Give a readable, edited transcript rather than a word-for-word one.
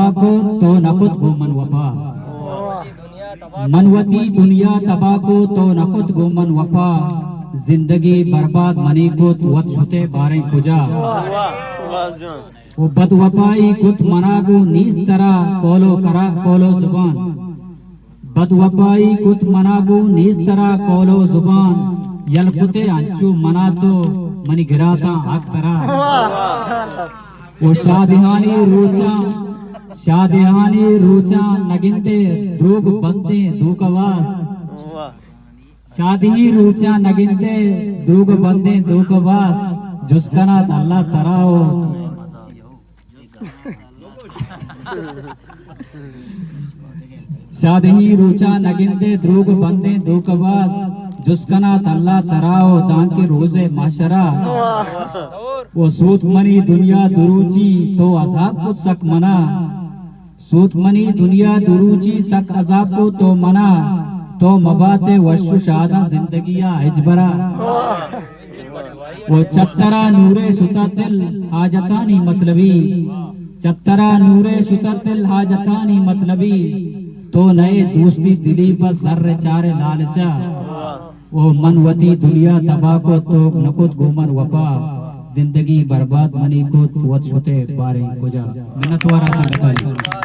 तबाको तो नकुत गो मन वफा, मनवती दुनिया तबाको तो नकुत गो मन वफा, जिंदगी बर्बाद मनी को वत छुते बारे खुजा। वो बदवफाई कुत मनागो नीस तरा कोलो करा कोलो जुबान, बदवफाई कुत मनागो नीस तरा कोलो जुबान, यलकुते अंचू मना तो मनी गिराता आग तरा। वो शादिहानी रूचा नगिंते दूग बंदे दूकवास, शादी रूचा नगिंते दूग बंदे दूकवास, जुस्कना अल्लाह तराओ। शादी रूचा नगिंते दूग बंदे दूकवास, जुस्कना अल्लाह तराओ दान के रोजे माशरा। वो सूत मनी दुनिया दुरूची तो अजाब को सक मना, सूत मनी दुनिया दुरूची सक अजाब को तो मना, तो मबाते वशु शादा जिंदगिया हिजबरा। वो चत्तरा नूरे सुततिल हाजतानी मतलबी, चत्तरा नूरे सुततिल हाजतानी मतलबी, तो नए दोस्ती दिली बस सर्र चारे लालचा। वो मनवती दुनिया तबाको तो नकुत गोमन वफा, जिंदगी बर्बाद मनी को वत छुते बारे कुजा। मिन्नत वारा